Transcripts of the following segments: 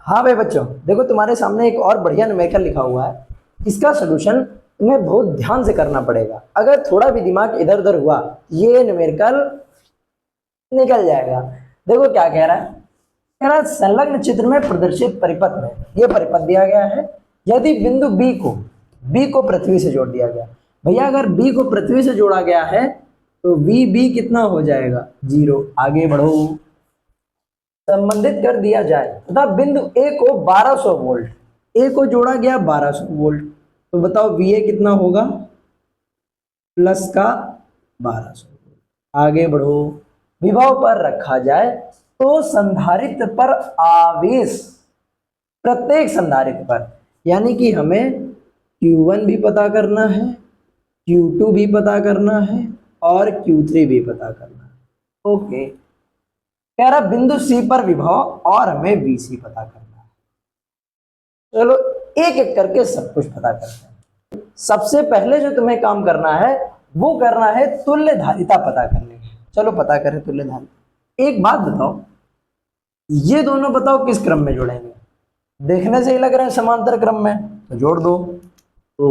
हाँ भाई बच्चों, देखो तुम्हारे सामने एक और बढ़िया न्यूमेरिकल लिखा हुआ है। इसका सोल्यूशन तुम्हें बहुत ध्यान से करना पड़ेगा। अगर थोड़ा भी दिमाग इधर उधर हुआ, ये न्यूमेरिकल निकल जाएगा। देखो क्या कह रहा है। कह रहा है संलग्न चित्र में प्रदर्शित परिपथ में ये परिपथ दिया गया है। यदि बिंदु बी को पृथ्वी से जोड़ दिया गया। भैया अगर बी को पृथ्वी से जोड़ा गया है तो बी कितना हो जाएगा? 0। आगे बढ़ो। संबंधित कर दिया जाए तथा बिंदु ए को 1200 वोल्ट, ए को जोड़ा गया 1200 वोल्ट, तो बताओ वीए कितना होगा? प्लस का 1200 वोल्ट। आगे बढ़ो। विभव पर रखा जाए तो संधारित्र पर आवेश, प्रत्येक संधारित्र पर, यानी कि हमें Q1 भी पता करना है, Q2 भी पता करना है और Q3 भी पता करना है। ओके, कह रहा बिंदु सी पर विभव और हमें VC पता करना है। चलो एक एक करके सब कुछ पता करते हैं। सबसे पहले जो तुम्हें काम करना है वो करना है तुल्य धारिता पता करनी है। चलो पता करें तुल्य धारिता। एक बात बताओ, ये दोनों बताओ किस क्रम में जुड़ेंगे? देखने से ही लग रहा है समांतर क्रम में, तो जोड़ दो। तो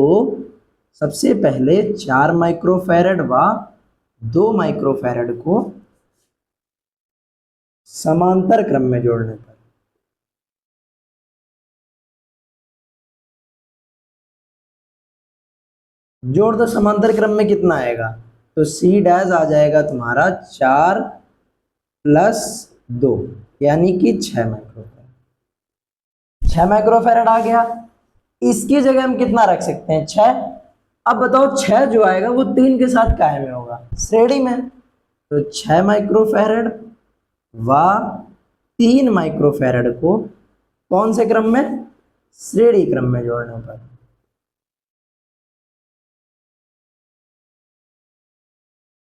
सबसे पहले 4 माइक्रोफैरड व 2 माइक्रोफैरड को समांतर क्रम में जोड़ने पर जोड़ दो। समांतर क्रम में कितना आएगा? तो C डैश आ जाएगा तुम्हारा 4 प्लस 2 यानी कि 6 माइक्रोफैरड। 6 माइक्रोफैरड आ गया। इसकी जगह हम कितना रख सकते हैं? 6। अब बताओ 6 जो आएगा वो 3 के साथ काहे में होगा? श्रेणी में। तो 6 माइक्रोफैरड व 3 माइक्रोफैरड को कौन से क्रम में? श्रेणी क्रम में जोड़ने पर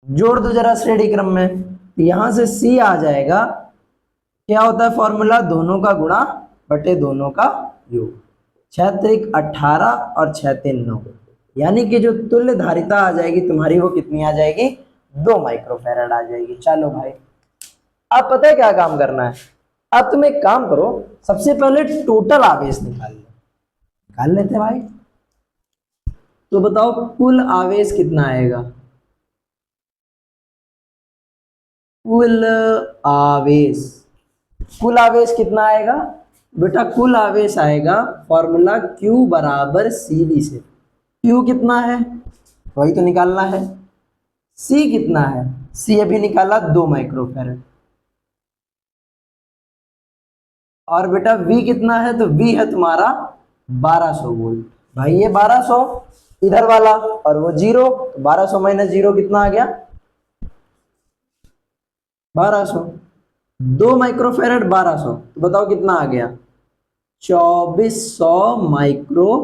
जोड़ दो जरा श्रेणी क्रम में। यहां से C आ जाएगा। क्या होता है फॉर्मूला? दोनों का गुणा बटे दोनों का योग। 6 त्रिक 18 और 6 3 9, यानी कि जो तुल्य धारिता आ जाएगी तुम्हारी वो कितनी आ जाएगी? 2 माइक्रोफैरड आ जाएगी। चलो भाई, अब पता है क्या काम करना है? अब तुम एक काम करो, सबसे पहले टोटल आवेश निकाल लेते भाई। तो बताओ कुल आवेश कितना आएगा? कुल आवेश कितना आएगा बेटा? कुल आवेश आएगा फॉर्मूला Q बराबर CV से। Q कितना है वही तो निकालना है। C कितना है? C अभी निकाला 2 माइक्रोफैरड। और बेटा V कितना है? तो V है तुम्हारा 1200 वोल्ट। भाई ये 1200 इधर वाला और वो 0, तो 1200 माइनस 0 कितना आ गया? 1200। 2 माइक्रोफैरड 1200, तो बताओ कितना आ गया? 2400 माइक्रो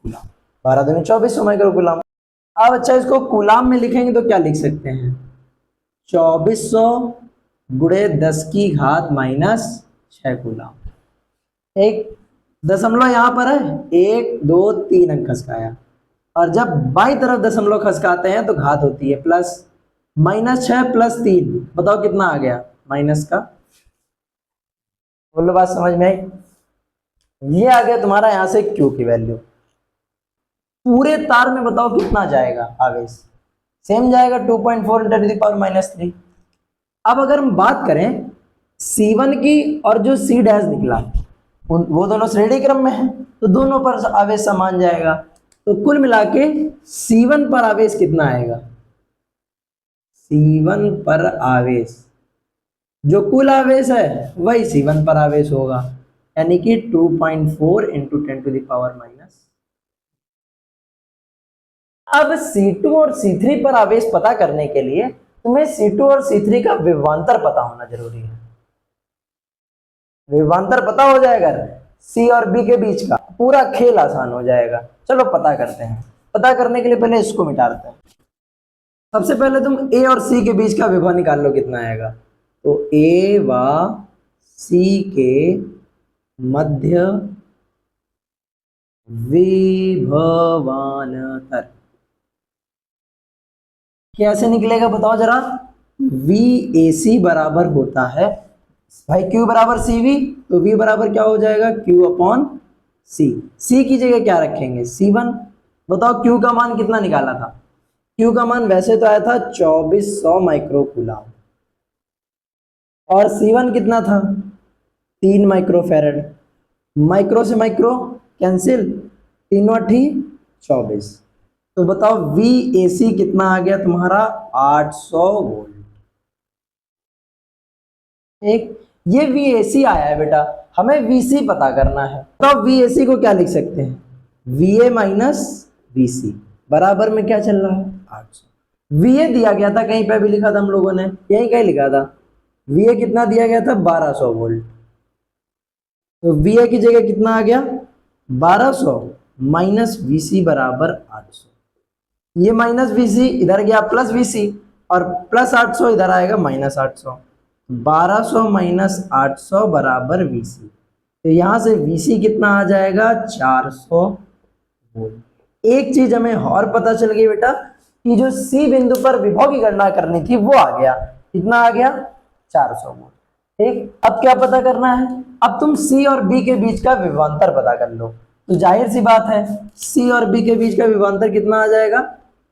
कूलाम। 12 दूनी 2400 माइक्रो कूलाम। अब अच्छा इसको कूलाम में लिखेंगे तो क्या लिख सकते हैं? 2400 गुणे 10 की घात माइनस 6 कूलाम। एक दशमलव यहां पर है, 1 2 3 अंक खसकाया, और जब बाई तरफ दशमलव खसकाते हैं तो घात होती है प्लस। माइनस 6 प्लस 3, बताओ कितना आ गया? माइनस का। बोलो बात समझ में आई? ये आ गया तुम्हारा यहां से Q की वैल्यू। पूरे तार में बताओ कितना जाएगा आवेश? सेम जाएगा 2.4 × 10⁻³ अब अगर हम बात करें C1 की और जो C डैश निकला वो दोनों श्रेणी क्रम में है, तो दोनों पर आवेश समान जाएगा। तो कुल मिला के C1 पर आवेश कितना आएगा? C1 पर आवेश, जो कुल आवेश है वही C1 पर आवेश होगा, यानी कि 2.4 × 10⁻⁻। अब C2 और C3 पर आवेश पता करने के लिए तुम्हें C2 और C3 का विभवांतर पता होना जरूरी है। विभवांतर पता हो जाएगा C और B के बीच का, पूरा खेल आसान हो जाएगा। चलो पता करते हैं। पता करने के लिए पहले इसको मिटाते हैं। सबसे पहले तुम A और C के बीच का विभव निकाल लो, कितना आएगा? तो A व C के मध्य विभवांतर कैसे निकलेगा बताओ जरा? VAC बराबर होता है भाई Q बराबर CV, तो V बराबर क्या हो जाएगा Q अपॉन C। C की जगह क्या रखेंगे C1। बताओ Q का मान कितना निकाला था। Q का मान वैसे तो आया था 2400 माइक्रो कूलम, और C1 कितना था 3 माइक्रो फेरेड। माइक्रो से माइक्रो कैंसिल, तीनों अठी 24। तो बताओ VAC कितना आ गया तुम्हारा 800 वोल्ट। एक ये VAC आया है बेटा, हमें VC पता करना है। तो VAC को क्या लिख सकते हैं VA माइनस VC बराबर में क्या चल रहा है 800। VA दिया गया था कहीं पे भी लिखा था हम लोगों ने, यहीं कहीं लिखा था। VA कितना दिया गया था 1200 वोल्ट, तो VA की जगह कितना आ गया 1200 माइनस VC बराबर 800। ये माइनस VC इधर गया प्लस VC, और प्लस 800 इधर आएगा माइनस 800। 1200 माइनस 800 बराबर VC, तो यहां से VC कितना आ जाएगा 400 वोल्ट। एक चीज हमें और पता चल गई बेटा कि जो C बिंदु पर विभव की गणना करनी थी वो आ गया, कितना आ गया 400 वोल्ट। ठीक, अब क्या पता करना है, अब तुम C और B के बीच का विभवांतर पता कर लो। तो जाहिर सी बात है C और B के बीच का विभवांतर कितना आ जाएगा,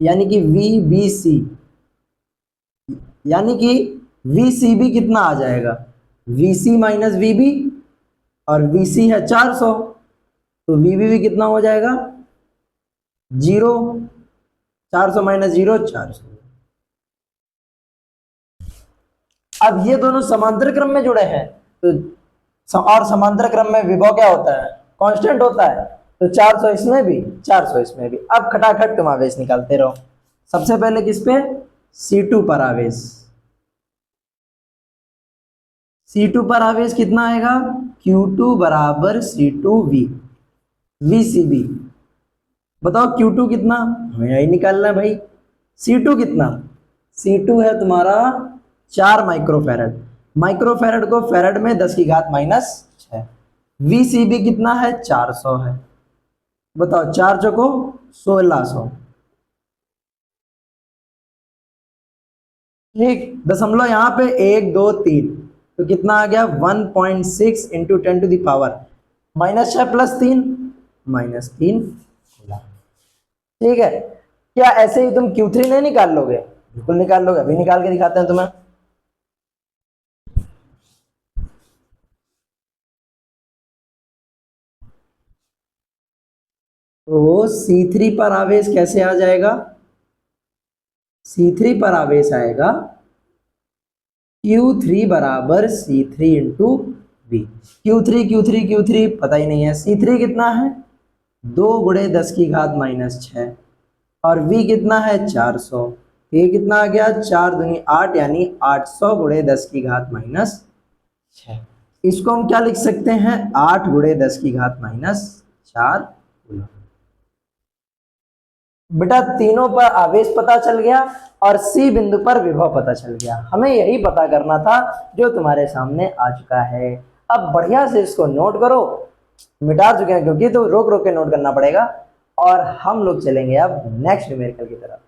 यानी कि VBC, यानी कि VCB कितना आ जाएगा VC माइनस VB, और VC है 400, तो VB भी कितना हो जाएगा 0। 400 माइनस 0 400। अब ये दोनों समांतर क्रम में जुड़े हैं, तो और समांतर क्रम में विभव क्या होता है कांस्टेंट होता है, तो 400 इसमें भी 400 इसमें भी। अब खटाखट तुम आवेश निकालते रहो। सबसे पहले किस पे C2 पर आवेश, C2 पर आवेश कितना आएगा Q2 बराबर C2V VCB। बताओ Q2 कितना, हमें यही निकालना है भाई। C2 कितना, C2 है तुम्हारा 4 माइक्रोफेरेड, माइक्रोफेरेड को फेरेड में 10 की घात माइनस 6। VCB कितना है 400 है। बताओ 4 चौको 1600। ठीक, दशमलव यहाँ पे 1 2 3, तो कितना आ गया 1.6 into 10 to the power minus 6 plus 3 minus 3। ठीक है, क्या ऐसे ही तुम Q3 नहीं निकाल लोगे, बिल्कुल निकाल लोगे, अभी निकाल के दिखाते हैं तुम्हें। तो C3 पर आवेश कैसे आ जाएगा, C3 पर आवेश आएगा Q3 बराबर C3 इंटू V। Q3 पता ही नहीं है, C3 कितना है 2 गुणे 10 की घात माइनस 6, और V कितना है 400, ये कितना आ गया 4 दूनी 8, यानी 800 गुणे 10 की घात माइनस 6। इसको हम क्या लिख सकते हैं 8 गुणे 10 की घात माइनस 4। बेटा तीनों पर आवेश पता चल गया और C बिंदु पर विभव पता चल गया। हमें यही पता करना था जो तुम्हारे सामने आ चुका है। अब बढ़िया से इसको नोट करो, मिटा चुके हैं क्योंकि तो रोक रोक के नोट करना पड़ेगा, और हम लोग चलेंगे अब नेक्स्ट न्यूमेरिकल की तरफ।